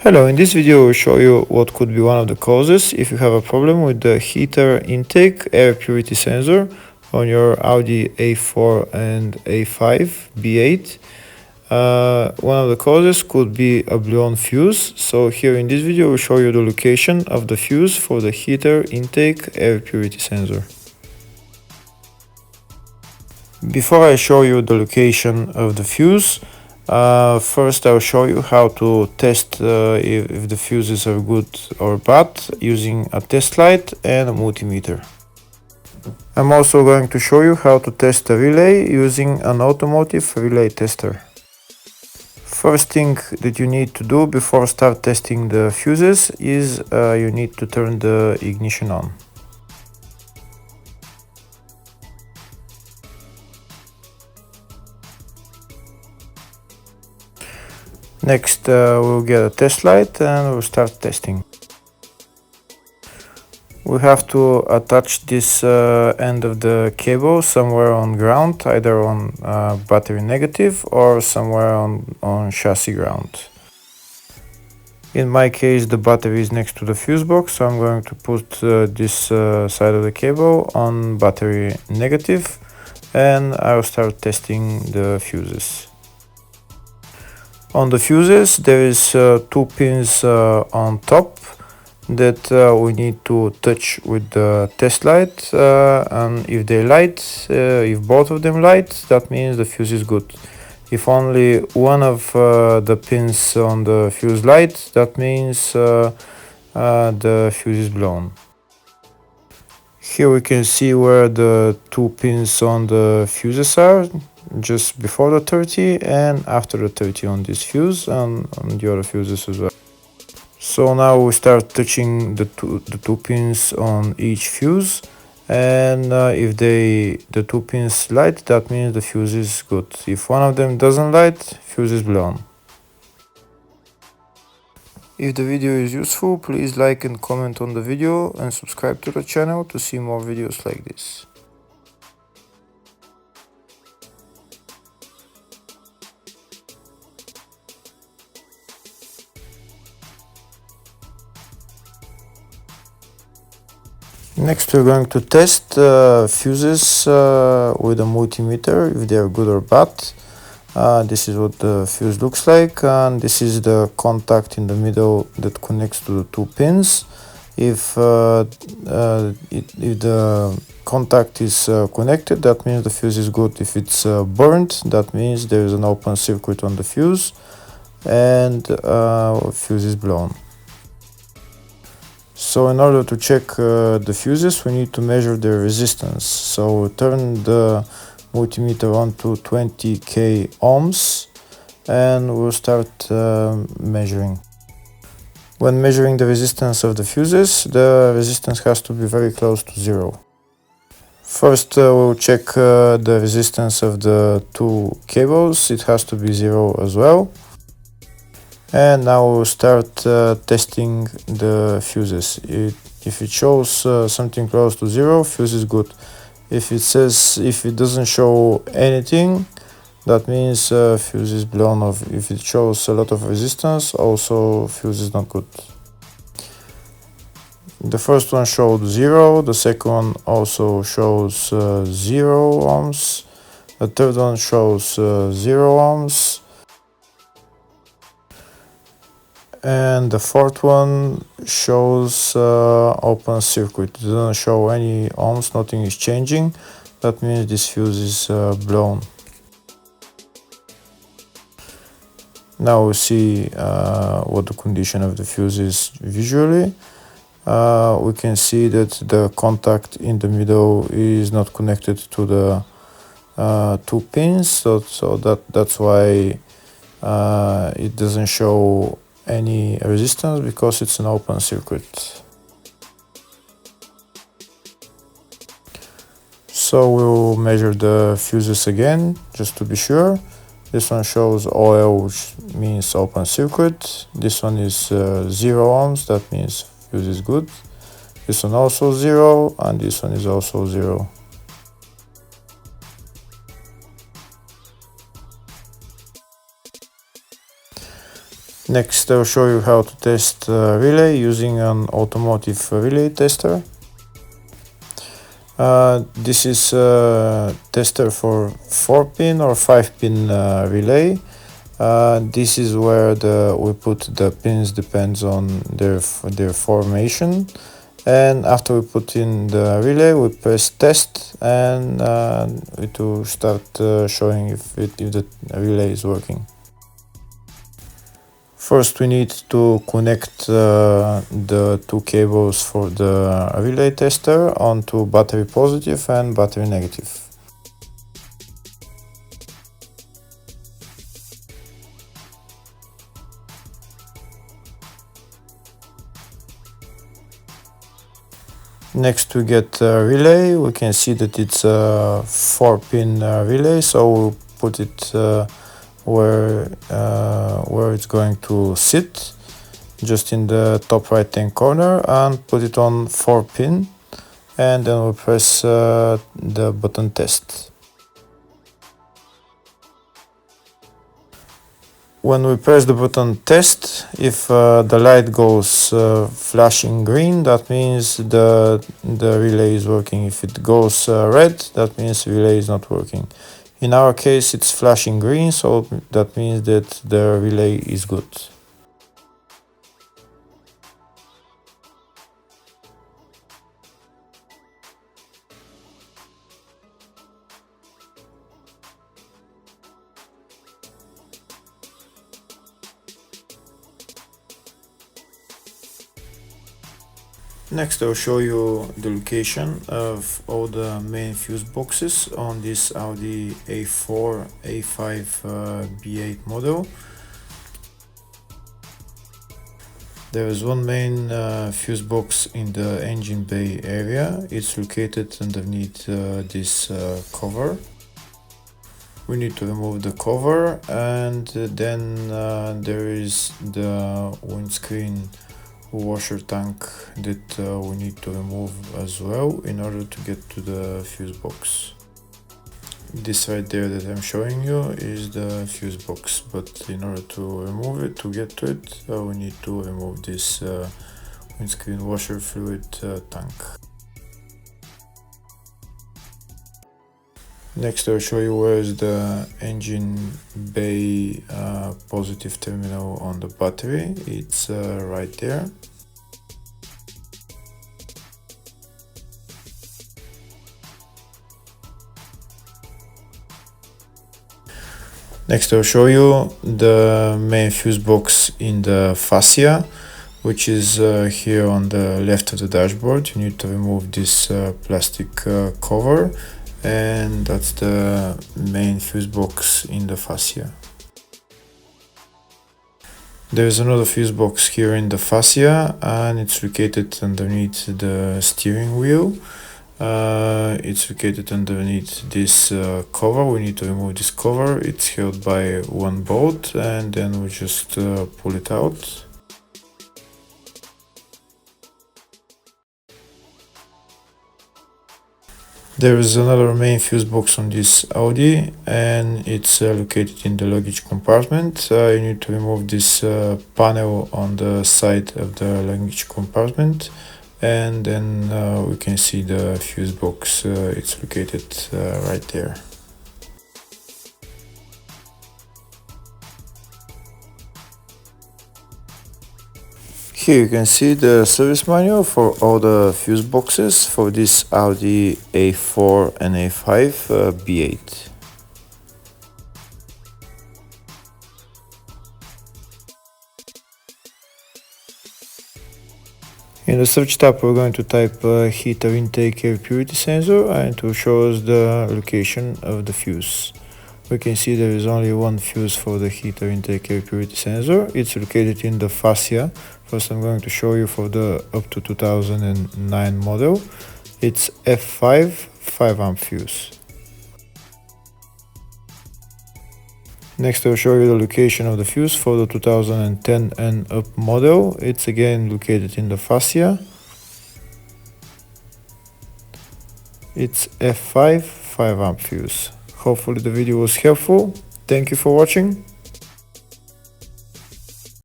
Hello, in this video I will show you what could be one of the causes if you have a problem with the heater intake air purity sensor on your Audi A4 and A5 B8. One of the causes could be a blown fuse. So here in this video I will show you the location of the fuse for the heater intake air purity sensor. Before I show you the location of the fuse, first I'll show you how to test if the fuses are good or bad using a test light and a multimeter. I'm also going to show you how to test a relay using an automotive relay tester. First thing that you need to do before start testing the fuses is you need to turn the ignition on. Next we'll get a test light and we'll start testing. We have to attach this end of the cable somewhere on ground, either on battery negative or somewhere on chassis ground. In my case the battery is next to the fuse box, so I'm going to put this side of the cable on battery negative and I'll start testing the fuses. On the fuses there is two pins on top that we need to touch with the test light, and if they light, if both of them light, that means the fuse is good. If only one of the pins on the fuse light, that means the fuse is blown. Here we can see where the two pins on the fuses are, just before the 30 and after the 30 on this fuse and on the other fuses as well. So now we start touching the two pins on each fuse, and if the two pins light, that means the fuse is good. If one of them doesn't light, fuse is blown. If the video is useful, please like and comment on the video and subscribe to the channel to see more videos like this. Next we're going to test fuses with a multimeter, if they are good or bad. This is what the fuse looks like, and this is the contact in the middle that connects to the two pins. If the contact is connected, that means the fuse is good. If it's burnt, that means there is an open circuit on the fuse and fuse is blown. So in order to check the fuses, we need to measure their resistance. So we turn the multimeter on to 20k ohms and we'll start measuring. When measuring the resistance of the fuses, the resistance has to be very close to zero. First we'll check the resistance of the two cables. It has to be zero as well. And now we'll start testing the fuses. If it shows something close to zero, fuse is good. If it doesn't show anything, that means fuse is blown off. If it shows a lot of resistance, also fuse is not good. The first one showed zero, the second one also shows 0 ohms, the third one shows 0 ohms. And the fourth one shows open circuit. It doesn't show any ohms, nothing is changing. That means this fuse is blown. Now we see what the condition of the fuse is visually. We can see that the contact in the middle is not connected to the two pins, so that's why it doesn't show any resistance, because it's an open circuit. So we'll measure the fuses again just to be sure. This one shows OL, which means open circuit. This one is 0 ohms, that means fuse is good. This one also 0, and this one is also 0. Next, I'll show you how to test relay using an automotive relay tester. This is a tester for 4-pin or 5-pin relay. This is where we put the pins, depends on their formation. And after we put in the relay, we press test, and it will start showing if the relay is working. First, we need to connect the two cables for the relay tester onto battery positive and battery negative. Next, we get a relay. We can see that it's a 4-pin relay, so we'll put it where it's going to sit, just in the top right hand corner, and put it on 4-pin, and then we'll press the button test. When we press the button test, if the light goes flashing green, that means the relay is working. If it goes red, that means the relay is not working. In our case, it's flashing green, so that means that the relay is good. Next, I'll show you the location of all the main fuse boxes on this Audi A4 A5 B8 model. There is one main fuse box in the engine bay area. It's located underneath this cover. We need to remove the cover, and then there is the windscreen washer tank that we need to remove as well in order to get to the fuse box. This right there that I'm showing you is the fuse box, but in order to remove it, to get to it, we need to remove this windscreen washer fluid tank. Next, I'll show you where is the engine bay positive terminal on the battery. It's right there. Next, I'll show you the main fuse box in the fascia, which is here on the left of the dashboard. You need to remove this plastic cover, and that's the main fuse box in the fascia. There's another fuse box here in the fascia, and it's located underneath the steering wheel. It's located underneath this cover. We need to remove this cover. It's held by one bolt, and then we just pull it out. There is another main fuse box on this Audi, and it's located in the luggage compartment. You need to remove this panel on the side of the luggage compartment, and then we can see the fuse box. It's located right there. Here you can see the service manual for all the fuse boxes for this Audi A4 and A5 B8. In the search tab, we're going to type heater intake air purity sensor, and it will show us the location of the fuse. We can see there is only one fuse for the heater intake air purity sensor. It's located in the fascia. First, I'm going to show you for the up to 2009 model. It's F5 5-amp fuse. Next, I'll show you the location of the fuse for the 2010 and up model. It's again located in the fascia. It's F5 5-amp fuse. Hopefully the video was helpful. Thank you for watching.